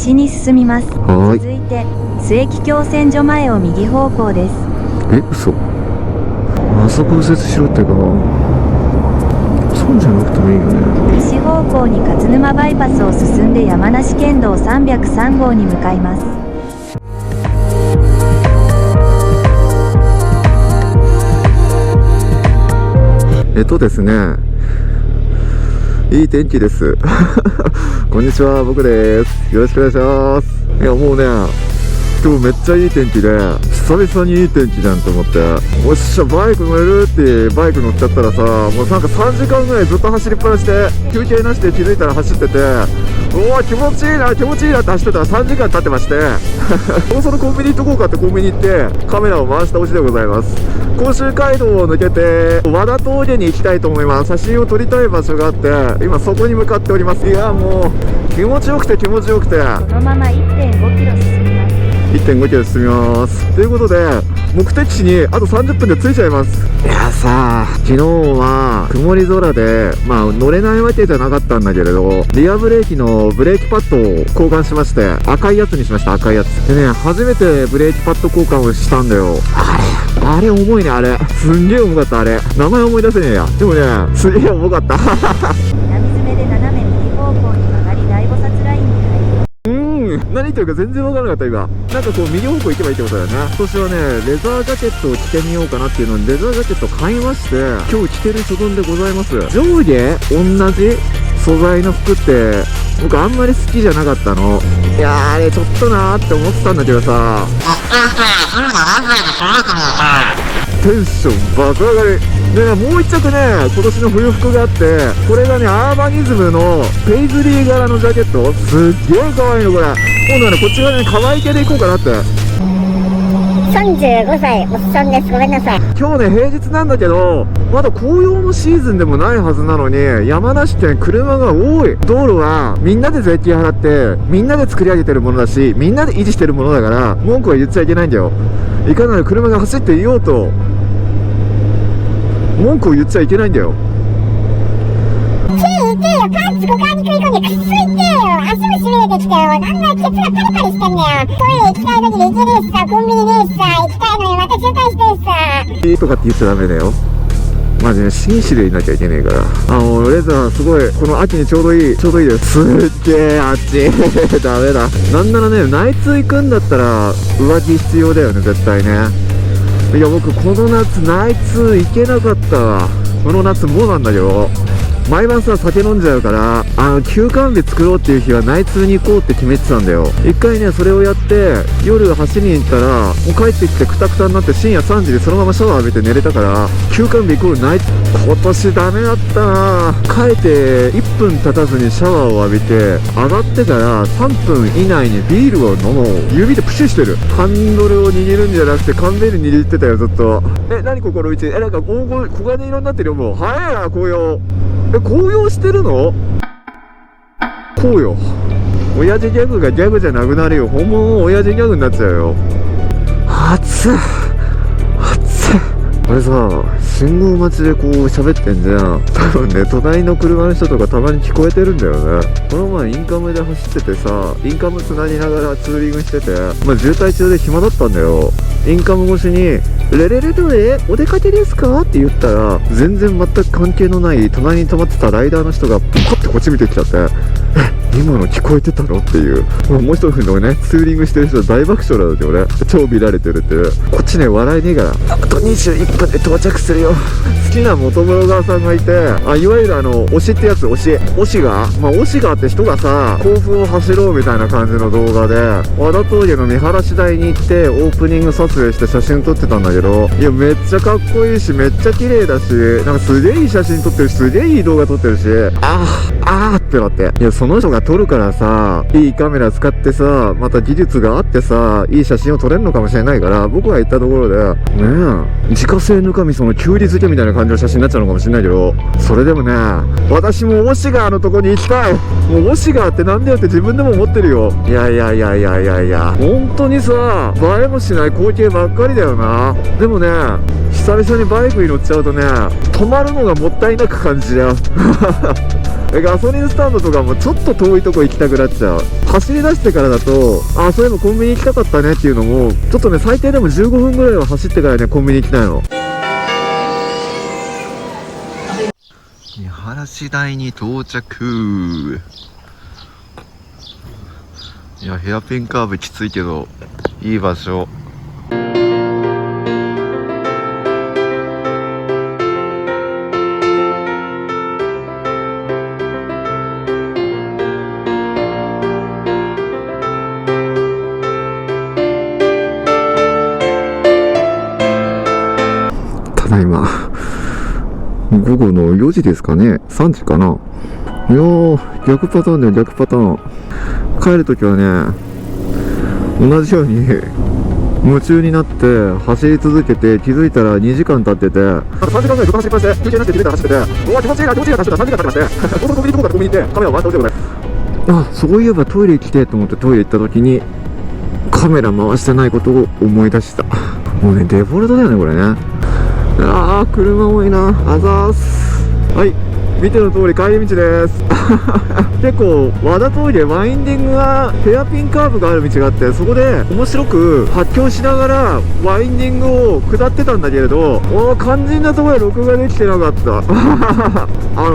西に進みます。はい。続いて須駅共選所前を右方向です。嘘。あそこ右折しろってか、そうじゃなくてもいいよね。西方向に勝沼バイパスを進んで山梨県道303号に向かいます。ですね、いい天気です。こんにちは、僕です。よろしくお願いします。いや、もうね、今日めっちゃいい天気で、久々にいい天気じゃんと思って、おっしゃ、バイク乗れるってバイク乗っちゃったらさ、もうなんか3時間ぐらいずっと走りっぱなしで、休憩なしで気づいたら走ってて、おー気持ちいいな気持ちいいなって走ってたら3時間経ってまして、もうそのコンビニ行っとこうかってコンビニ行ってカメラを回したおしでございます。甲州街道を抜けて和田峠に行きたいと思います。写真を撮りたい場所があって今そこに向かっております。いやもう気持ちよくて気持ちよくて、そのまま 1.5 キロ進みます。1.5 キロ進みます。ということで目的地にあと30分で着いちゃいます。いやさ、昨日は曇り空で乗れないわけじゃなかったんだけれど、リアブレーキのブレーキパッドを交換しまして、赤いやつにしました。赤いやつでね、初めてブレーキパッド交換をしたんだよ。あれ重いね。あれすんげえ重かった。あれ名前思い出せねえや。でもね、すげえ重かった。波詰めで斜め右方向に曲がり大菩薩ラインに入ります。何言ってるか全然わからなかった今。なんかこう右方向行けばいいってことだよね。今年はね、レザージャケットを着てみようかなっていうのにレザージャケット買いまして、今日着てる所存でございます。上下同じ素材の服って僕あんまり好きじゃなかったの。いやー、あれちょっとなーって思ってたんだけどさ、テンション爆上がりでね、もう一着ね、今年の冬服があって、これがね、アーバニズムのペイズリー柄のジャケット、すっげえ可愛いのこれ。今度はね、こっち側ね、可愛い系でいこうかなって。35歳おっさんです。ごめんなさい。今日ね、平日なんだけどまだ紅葉のシーズンでもないはずなのに、山梨県車が多い。道路はみんなで税金払ってみんなで作り上げてるものだし、みんなで維持してるものだから文句は言っちゃいけないんだよ。いかなる車が走っていようと文句を言っちゃいけないんだよ。手痛いよ。パンツ股間に食い込んでくっついてよ。足もしびれてきたよ。なんだケツがパリパリしてんだよ。トイレ行きたい時に行けねえしさ、コンビニねえしさ、行きたいのにまた渋滞してるしさ。とかって言っちゃダメだよ。マジね、紳士でいなきゃいけねえから。レザーすごい、この秋にちょうどいいだよ。すっげえあっち。ダメだ。なんならね、内通行くんだったら上着必要だよね、絶対ね。いや僕この夏内通行けなかったわ。この夏もうなんだけど、毎晩さ酒飲んじゃうから、休館日作ろうっていう日は内通に行こうって決めてたんだよ。一回ねそれをやって夜走りに行ったら、もう帰ってきてクタクタになって深夜3時でそのままシャワー浴びて寝れたから、休館日イコール内通。今年ダメだったな。帰って1分経たずにシャワーを浴びて上がってから3分以内にビールを飲もう。指でプシュしてる。ハンドルを握るんじゃなくて缶ビール握ってたよずっと。何心打ち。なんか黄金色になってるよ。もう早いな紅葉。紅葉してるの？こうよ。親父ギャグがギャグじゃなくなるよ。本物の親父ギャグになっちゃうよ。暑い。あれさ、信号待ちでこう喋ってんじゃん。多分ね、隣の車の人とかたまに聞こえてるんだよね。この前インカムで走っててさ、インカム繋ぎながらツーリングしてて、渋滞中で暇だったんだよ。インカム越しにレレレどれお出かけですかって言ったら、全然全く関係のない隣に止まってたライダーの人がポコってこっち見てきちゃって、今の聞こえてたのっていう。もう一人のね、ツーリングしてる人大爆笑なんだよね。超見られてるっていう。こっちね、笑いねえから、あと21分で到着するよ。好きな元ブロガーさんがいて、いわゆる推しってやつ、推しがって人がさ、甲府を走ろうみたいな感じの動画で、和田峠の見晴らし台に行ってオープニング撮影して写真撮ってたんだけど、いやめっちゃかっこいいし、めっちゃ綺麗だし、なんかすげえいい写真撮ってるし、すげえいい動画撮ってるし、あーってなって。いやその人が撮るからさ、いいカメラ使ってさ、また技術があってさ、いい写真を撮れるのかもしれないから、僕が行ったところでねえ、自家製ぬかみそのきゅうり漬けみたいな感じの写真になっちゃうのかもしれないけど、それでもね、私もオシガーのとこに行きたい。もうオシガーってなんだよって自分でも思ってるよ。いや本当にさ、映えもしない光景ばっかりだよな。でもね、久々にバイクに乗っちゃうとね、止まるのがもったいなく感じちゃう。ガソリンスタンドとかもちょっと遠いとこ行きたくなっちゃう。走り出してからだと、あ、そういえばコンビニ行きたかったねっていうのも、ちょっとね、最低でも15分ぐらいは走ってからね、コンビニ行きたいの。見晴し台に到着。いや、ヘアピンカーブきついけど、いい場所。ただいま午後の4時ですかね、3時かな。いやー、逆パターンだよ、逆パターン。帰るときはね、同じように夢中になって走り続けて、気づいたら2時間経ってて、3時間ぐらいずっと走りっぱなしで、休憩なしで気づいたら走ってて、うわ気持ちいいな気持ちいいなって走ってたら3時間経ってまして、そのコンビニ行こうかとコンビニ行ってカメラを回してほしいことない。あ、そういえばトイレ行きてえと思ってトイレ行ったときにカメラ回してないことを思い出した。もうね、デフォルトだよねこれね。あー、車多いな。あざーす。はい、見ての通り帰り道です結構和田通りでワインディングがヘアピンカーブがある道があって、そこで面白く発狂しながらワインディングを下ってたんだけれど、肝心なところで録画できてなかった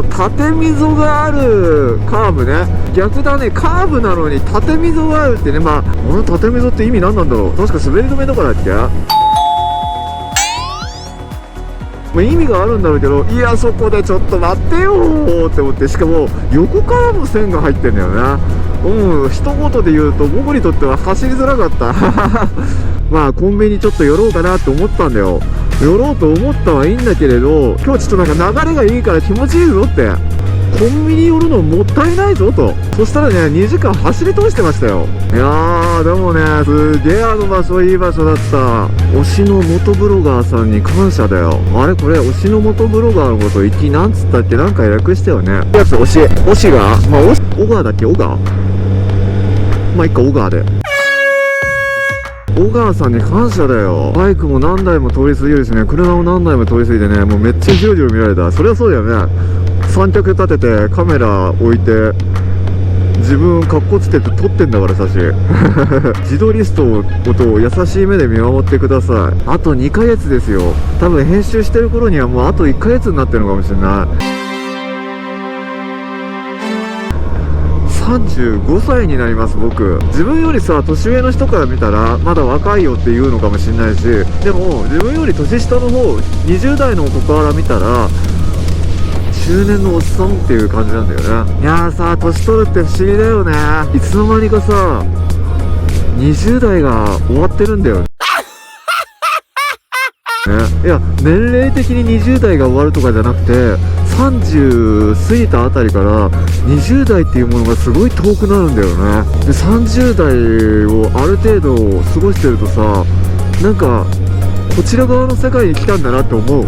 縦溝があるカーブね。逆だね、カーブなのに縦溝があるってね。まあこの縦溝って意味何なんだろう。確か滑り止めとかだっけ。まあ、意味があるんだろうけど、いやそこでちょっと待ってよーって思って、しかも横からも線が入ってんだよね。一言で言うと僕にとっては走りづらかったまあコンビニちょっと寄ろうかなって思ったんだよ。寄ろうと思ったはいいんだけれど、今日ちょっとなんか流れがいいから気持ちいいぞって、コンビニ寄るのもったいないぞと。そしたらね、2時間走り通してましたよ。いやーでもね、すげえあの場所いい場所だった。推しの元ブロガーさんに感謝だよ。あれこれ推しの元ブロガーのこと一気なんつったっけ、なんか略したよね。やつ推しがまあ小川だっけ、小川、まあいっか、小川で小川さんに感謝だよ。バイクも何台も通り過ぎるしね、車も何台も通り過ぎてね、もうめっちゃジロジロ見られた。そりゃそうだよね。三脚立ててカメラ置いて自分カッコつけて撮ってんだから写真自撮リストを優しい目で見守ってください。あと2ヶ月ですよ。多分編集してる頃にはもうあと1ヶ月になってるのかもしれない。35歳になります僕。自分よりさ年上の人から見たらまだ若いよって言うのかもしれないし、でも自分より年下の方20代の子から見たら中年のおっさんっていう感じなんだよね。いやーさ、年取るって不思議だよね。いつの間にかさ20代が終わってるんだよね。いや年齢的に20代が終わるとかじゃなくて、30過ぎたあたりから20代っていうものがすごい遠くなるんだよね。で30代をある程度過ごしてるとさ、なんかこちら側の世界に来たんだなって思う。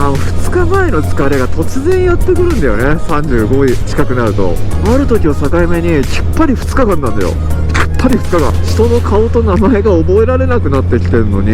2日前の疲れが突然やってくるんだよね。35近くなると、ある時を境目にきっぱり2日間なんだよ。きっぱり2日間、人の顔と名前が覚えられなくなってきてるのに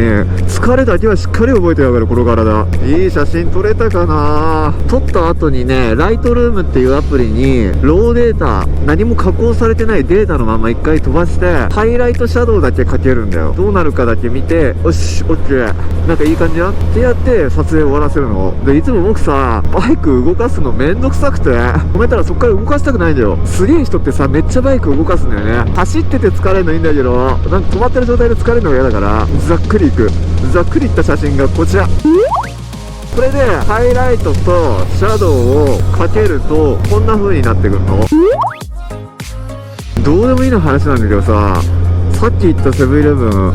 疲れだけはしっかり覚えてやがるこの体。いい写真撮れたかな。撮った後にね、ライトルームっていうアプリにローデータ、何も加工されてないデータのまま一回飛ばしてハイライトシャドウだけかけるんだよ。どうなるかだけ見て、よしオッケー、なんかいい感じやってやって撮影終わらせるので、いつも僕さバイク動かすのめんどくさくて止めたらそっから動かしたくないんだよ。すげえ人ってさめっちゃバイク動かすんだよね。走ってて疲れるのいいんだけど、なんか止まってる状態で疲れるのが嫌だからざっくりいく。ざっくりいった写真がこちら。これでハイライトとシャドウをかけるとこんな風になってくるの。どうでもいいの話なんだけどさ、さっき言ったセブンイレブン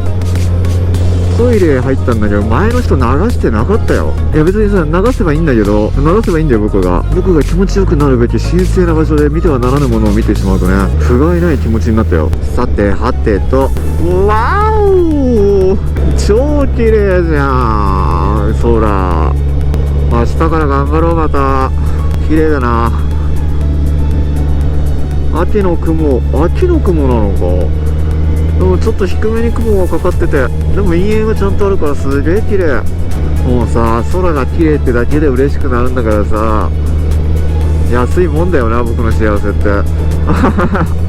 トイレ入ったんだけど前の人流してなかったよ。いや別にさ流せばいいんだけど、流せばいいんだよ。僕が気持ちよくなるべき神聖な場所で見てはならぬものを見てしまうとね、不甲斐ない気持ちになったよ。さてはてと、わーお超綺麗じゃん空。明日から頑張ろう。また綺麗だな。秋の雲なのか。でもちょっと低めに雲がかかってて、でも陰影がちゃんとあるからすげえ綺麗。もうさ空が綺麗ってだけで嬉しくなるんだからさ、安いもんだよな僕の幸せって